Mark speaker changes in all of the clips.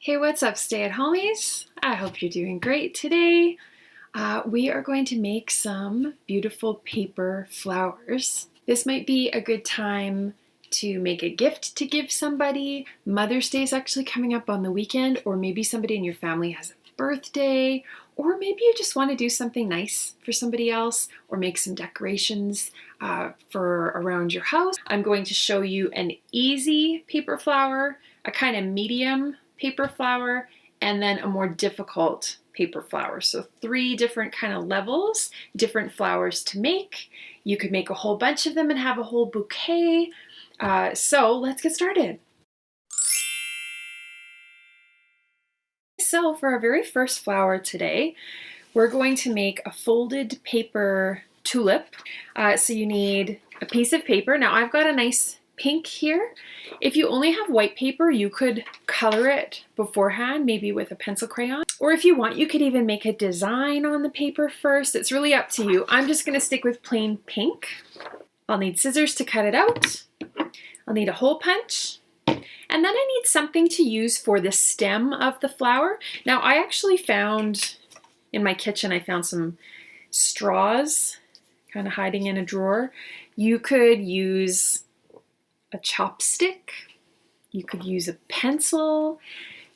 Speaker 1: Hey, what's up, stay-at-homies? I hope you're doing great today. We are going to make some beautiful paper flowers. This might be a good time to make a gift to give somebody. Mother's Day is actually coming up on the weekend, or maybe somebody in your family has a birthday, or maybe you just want to do something nice for somebody else, or make some decorations for around your house. I'm going to show you an easy paper flower, a kind of medium paper flower, and then a more difficult paper flower. So 3 different kind of levels, different flowers to make. You could make a whole bunch of them and have a whole bouquet. So let's get started. So for our very first flower today, we're going to make a folded paper tulip. So you need a piece of paper. Now I've got a nice pink here. If you only have white paper, you could color it beforehand, maybe with a pencil crayon. Or if you want, you could even make a design on the paper first. It's really up to you. I'm just gonna stick with plain pink. I'll need scissors to cut it out. I'll need a hole punch. And then I need something to use for the stem of the flower. Now I actually found, in my kitchen, I found some straws kind of hiding in a drawer. You could use a chopstick, you could use a pencil.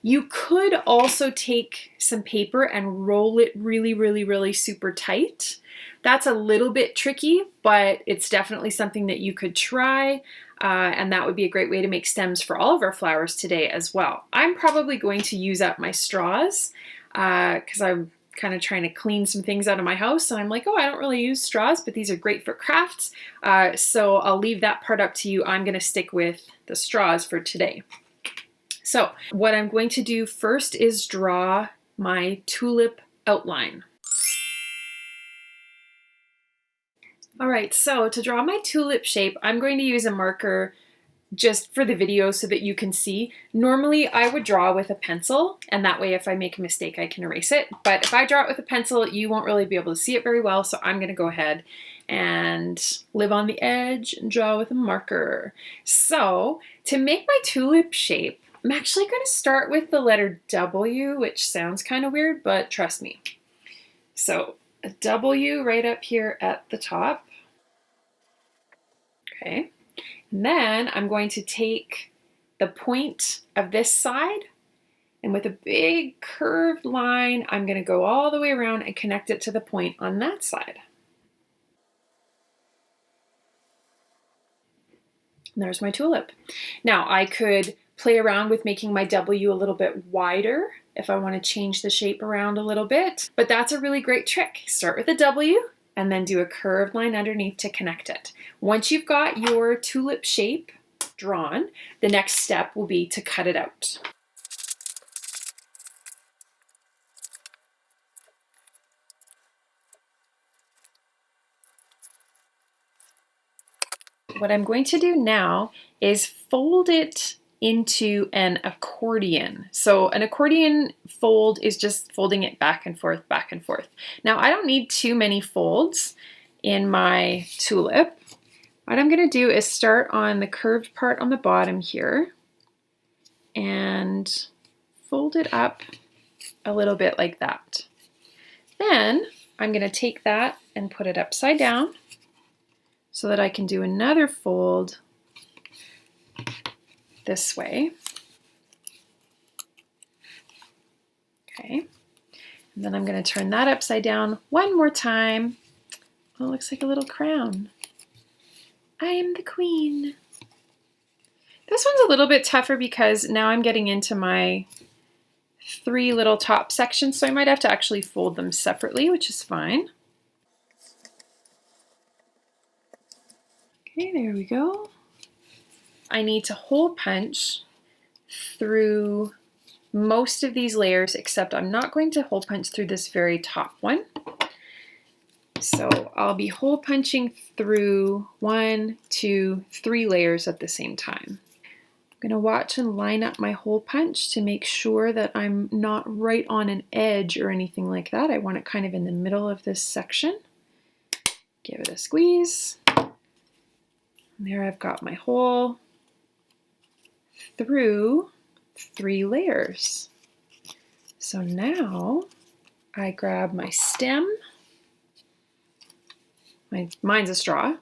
Speaker 1: You could also take some paper and roll it really super tight. That's a little bit tricky, but it's definitely something that you could try. And that would be a great way to make stems for all of our flowers today as well. I'm probably going to use up my straws because I'm kind of trying to clean some things out of my house, and I'm like, oh, I don't really use straws, but these are great for crafts. So I'll leave that part up to you. I'm going to stick with the straws for today. So what I'm going to do first is draw my tulip outline. All right, so to draw my tulip shape, I'm going to use a marker just for the video so that you can see. Normally I would draw with a pencil, and that way if I make a mistake I can erase it. But if I draw it with a pencil, you won't really be able to see it very well, so I'm gonna go ahead and live on the edge and draw with a marker. So to make my tulip shape, I'm actually gonna start with the letter W, which sounds kind of weird, but trust me. So a W right up here at the top. Okay. And then I'm going to take the point of this side, and with a big curved line, I'm going to go all the way around and connect it to the point on that side. And there's my tulip. Now I could play around with making my W a little bit wider if I want to change the shape around a little bit, but that's a really great trick. Start with a W, and then do a curved line underneath to connect it. Once you've got your tulip shape drawn, the next step will be to cut it out. What I'm going to do now is fold it into an accordion. So an accordion fold is just folding it back and forth, back and forth. Now I don't need too many folds in my tulip. What I'm gonna do is start on the curved part on the bottom here and fold it up a little bit like that. Then I'm gonna take that and put it upside down so that I can do another fold this way. Okay, and then I'm going to turn that upside down one more time. Oh, it looks like a little crown. I am the queen. This one's a little bit tougher because now I'm getting into my 3 little top sections, so I might have to actually fold them separately, which is fine. Okay, there we go. I need to hole punch through most of these layers, except I'm not going to hole punch through this very top one. So I'll be hole punching through 1, 2, 3 layers at the same time. I'm gonna watch and line up my hole punch to make sure that I'm not right on an edge or anything like that. I want it kind of in the middle of this section. Give it a squeeze. And there I've got my hole through 3 layers. So now I grab my stem, mine's a straw,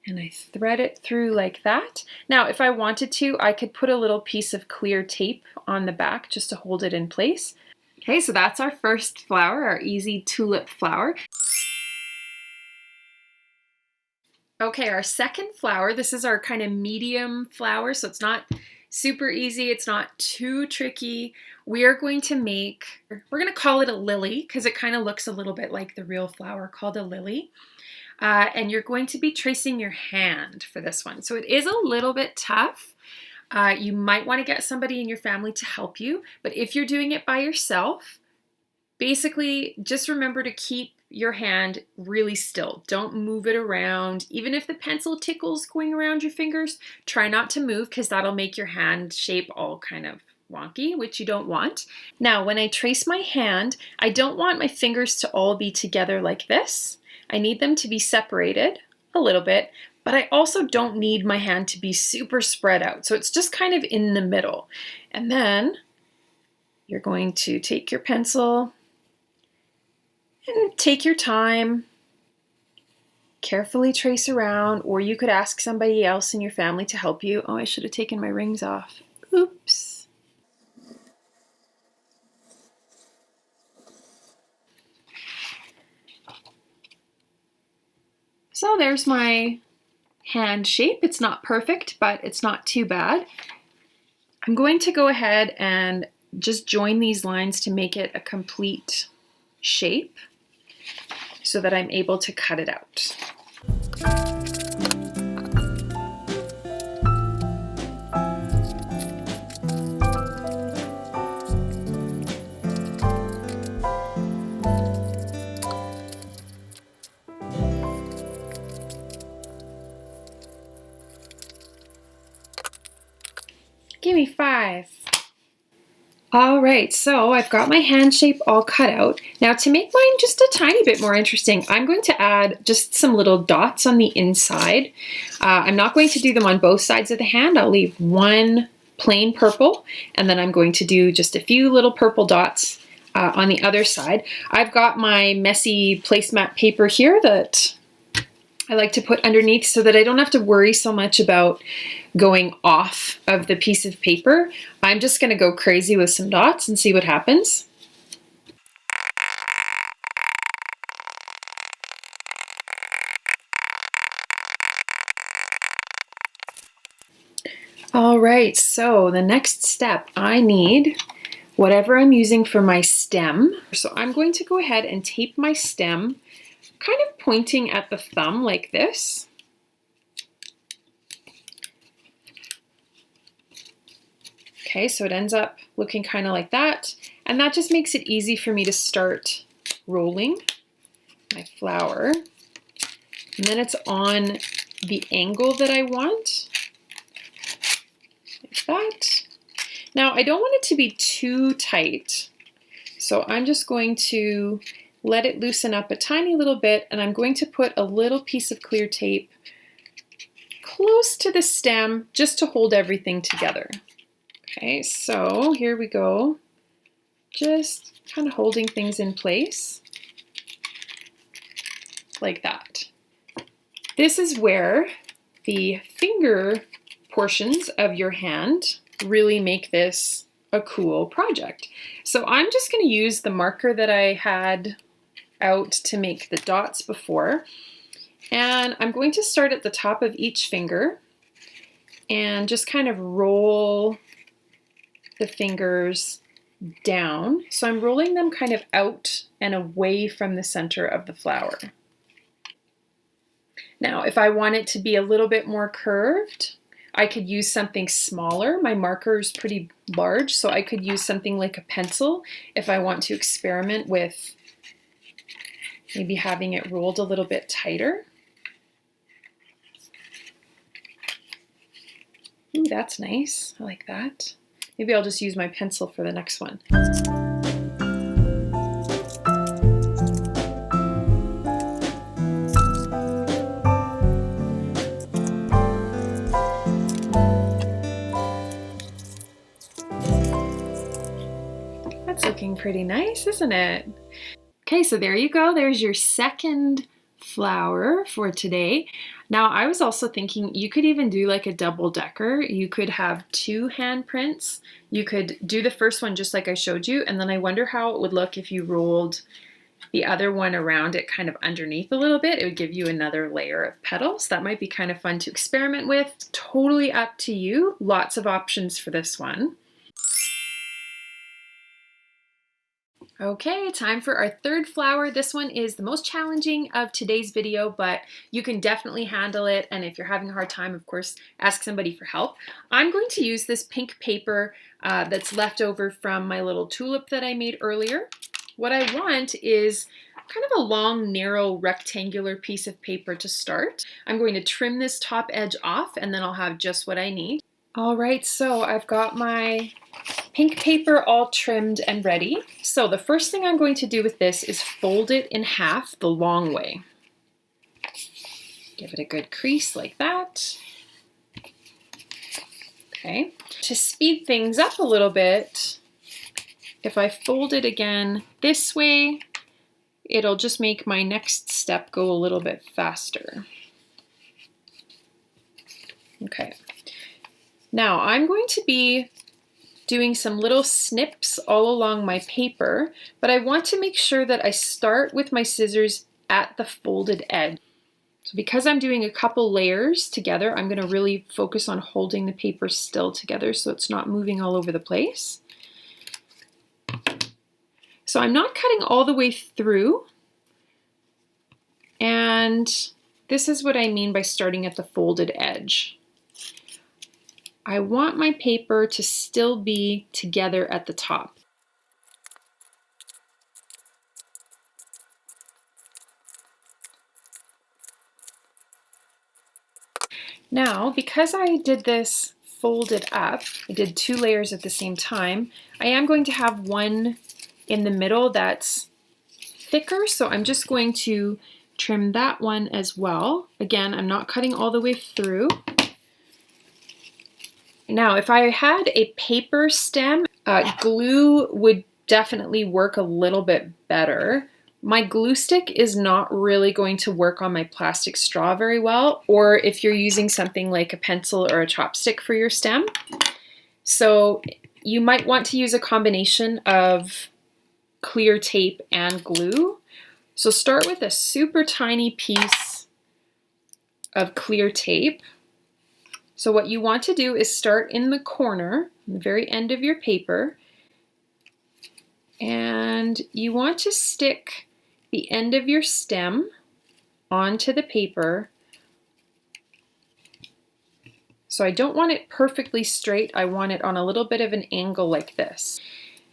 Speaker 1: and I thread it through like that. Now, if I wanted to, I could put a little piece of clear tape on the back just to hold it in place. Okay, so that's our first flower, our easy tulip flower. Okay, our second flower, this is our kind of medium flower, so it's not super easy, it's not too tricky. We are going to make, we're going to call it a lily because it kind of looks a little bit like the real flower called a lily. And you're going to be tracing your hand for this one. So it is a little bit tough. You might want to get somebody in your family to help you, but if you're doing it by yourself, basically just remember to keep your hand really still. Don't move it around. Even if the pencil tickles going around your fingers, try not to move because that'll make your hand shape all kind of wonky, which you don't want. Now, when I trace my hand, I don't want my fingers to all be together like this. I need them to be separated a little bit, but I also don't need my hand to be super spread out. So it's just kind of in the middle. And then you're going to take your pencil and take your time, carefully trace around, or you could ask somebody else in your family to help you. Oh, I should have taken my rings off. Oops. So there's my hand shape. It's not perfect, but it's not too bad. I'm going to go ahead and just join these lines to make it a complete shape so that I'm able to cut it out. Give me 5. All right, so I've got my hand shape all cut out. Now to make mine just a tiny bit more interesting, I'm going to add just some little dots on the inside. I'm not going to do them on both sides of the hand. I'll leave one plain purple, and then I'm going to do just a few little purple dots on the other side. I've got my messy placemat paper here that I like to put underneath so that I don't have to worry so much about going off of the piece of paper. I'm just going to go crazy with some dots and see what happens. All right, so the next step, I need whatever I'm using for my stem. So I'm going to go ahead and tape my stem kind of pointing at the thumb like this. Okay, so it ends up looking kind of like that. And that just makes it easy for me to start rolling my flower. And then it's on the angle that I want, like that. Now, I don't want it to be too tight. So I'm just going to let it loosen up a tiny little bit, and I'm going to put a little piece of clear tape close to the stem just to hold everything together. Okay, so here we go. Just kind of holding things in place like that. This is where the finger portions of your hand really make this a cool project. So I'm just going to use the marker that I had out to make the dots before, and I'm going to start at the top of each finger and just kind of roll the fingers down. So I'm rolling them kind of out and away from the center of the flower. Now, if I want it to be a little bit more curved, I could use something smaller. My marker is pretty large, so I could use something like a pencil if I want to experiment with maybe having it rolled a little bit tighter. Ooh, that's nice. I like that. Maybe I'll just use my pencil for the next one. looking pretty nice, isn't it? Okay, so there you go. There's your second flower for today. Now, I was also thinking you could even do like a double decker. You could have two handprints. You could do the first one just like I showed you, and then I wonder how it would look if you rolled the other one around it kind of underneath a little bit. It would give you another layer of petals. That might be kind of fun to experiment with. Totally up to you. Lots of options for this one. Okay, time for our third flower. This one is the most challenging of today's video, but you can definitely handle it. And if you're having a hard time, of course, ask somebody for help. I'm going to use this pink paper that's left over from my little tulip that I made earlier. What I want is kind of a long, narrow, rectangular piece of paper to start. I'm going to trim this top edge off, and then I'll have just what I need. All right, so I've got my pink paper all trimmed and ready. So the first thing I'm going to do with this is fold it in half the long way. Give it a good crease like that. Okay. To speed things up a little bit, if I fold it again this way, it'll just make my next step go a little bit faster. Okay. Now I'm going to be doing some little snips all along my paper, but I want to make sure that I start with my scissors at the folded edge. So because I'm doing a couple layers together, I'm going to really focus on holding the paper still together so it's not moving all over the place. So I'm not cutting all the way through, and this is what I mean by starting at the folded edge. I want my paper to still be together at the top. Now, because I did this folded up, I did two layers at the same time, I am going to have one in the middle that's thicker, so I'm just going to trim that one as well. Again, I'm not cutting all the way through. Now, if I had a paper stem, glue would definitely work a little bit better. My glue stick is not really going to work on my plastic straw very well, or if you're using something like a pencil or a chopstick for your stem. So you might want to use a combination of clear tape and glue. So start with a super tiny piece of clear tape. So what you want to do is start in the corner, the very end of your paper, and you want to stick the end of your stem onto the paper. So I don't want it perfectly straight, I want it on a little bit of an angle like this.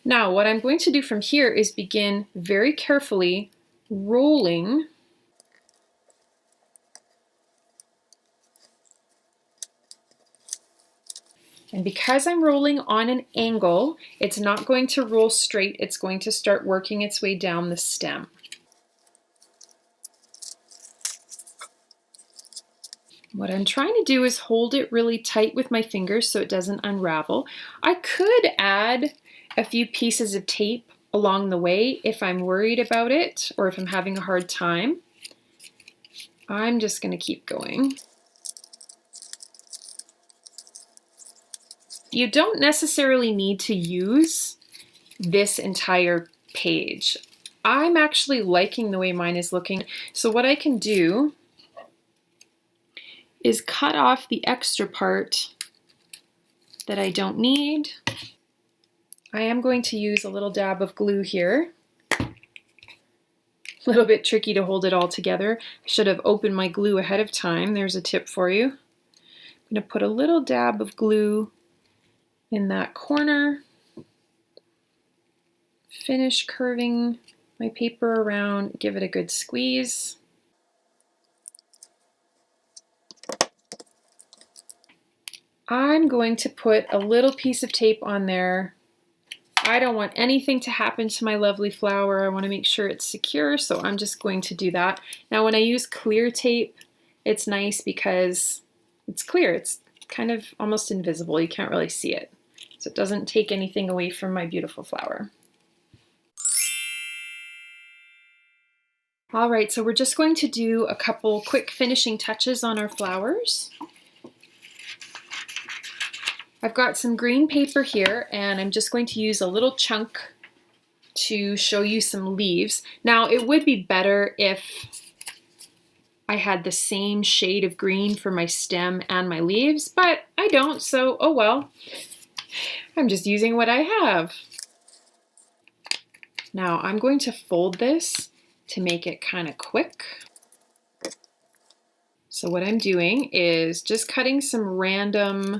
Speaker 1: Now what I'm going to do from here is begin very carefully rolling . And because I'm rolling on an angle, it's not going to roll straight, it's going to start working its way down the stem. What I'm trying to do is hold it really tight with my fingers so it doesn't unravel. I could add a few pieces of tape along the way if I'm worried about it or if I'm having a hard time. I'm just going to keep going. You don't necessarily need to use this entire page. I'm actually liking the way mine is looking. So what I can do is cut off the extra part that I don't need. I am going to use a little dab of glue here. A little bit tricky to hold it all together. I should have opened my glue ahead of time. There's a tip for you. I'm going to put a little dab of glue in that corner. Finish curving my paper around, give it a good squeeze. I'm going to put a little piece of tape on there. I don't want anything to happen to my lovely flower. I want to make sure it's secure, so I'm just going to do that. Now when I use clear tape, it's nice because it's clear. It's kind of almost invisible. You can't really see it. So it doesn't take anything away from my beautiful flower. All right, so we're just going to do a couple quick finishing touches on our flowers. I've got some green paper here, and I'm just going to use a little chunk to show you some leaves. Now, it would be better if I had the same shade of green for my stem and my leaves, but I don't, so oh well. I'm just using what I have. Now, I'm going to fold this to make it kind of quick. So what I'm doing is just cutting some random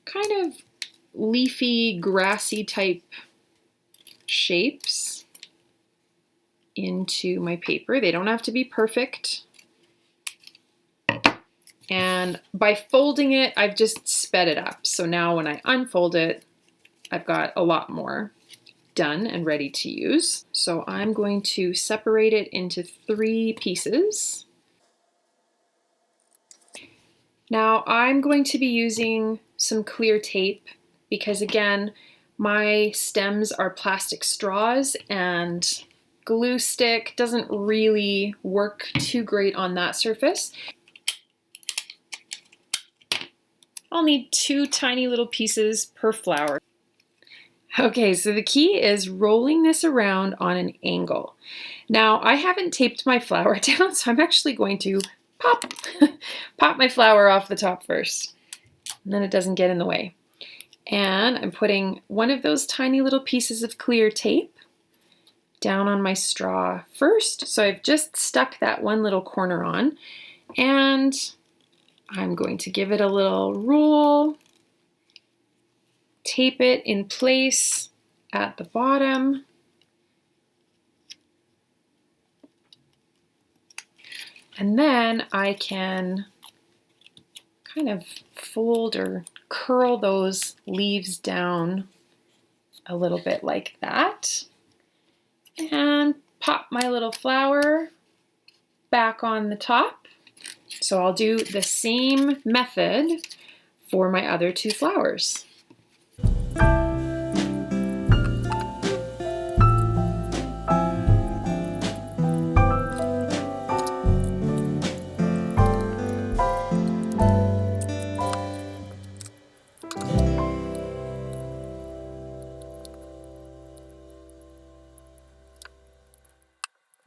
Speaker 1: kind of leafy, grassy type shapes into my paper. They don't have to be perfect. And by folding it, I've just sped it up. So now when I unfold it, I've got a lot more done and ready to use. So I'm going to separate it into 3 pieces. Now I'm going to be using some clear tape because, again, my stems are plastic straws and glue stick doesn't really work too great on that surface. I'll need 2 tiny little pieces per flower. Okay, so the key is rolling this around on an angle. Now, I haven't taped my flower down, so I'm actually going to pop my flower off the top first, and then it doesn't get in the way. And I'm putting one of those tiny little pieces of clear tape down on my straw first. So I've just stuck that one little corner on, and I'm going to give it a little roll, tape it in place at the bottom, and then I can kind of fold or curl those leaves down a little bit like that, and pop my little flower back on the top. So I'll do the same method for my other 2 flowers.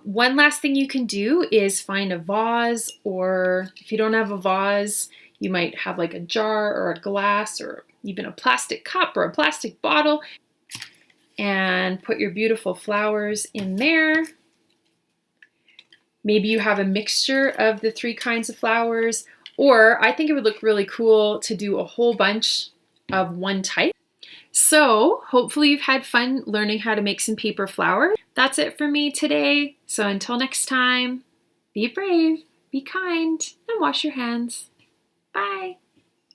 Speaker 1: One last thing you can do is find a vase, or if you don't have a vase, you might have like a jar or a glass or even a plastic cup or a plastic bottle, and put your beautiful flowers in there. Maybe you have a mixture of the 3 kinds of flowers, or I think it would look really cool to do a whole bunch of one type. So hopefully you've had fun learning how to make some paper flowers. That's it for me today. So until next time, be brave, be kind, and wash your hands. Bye.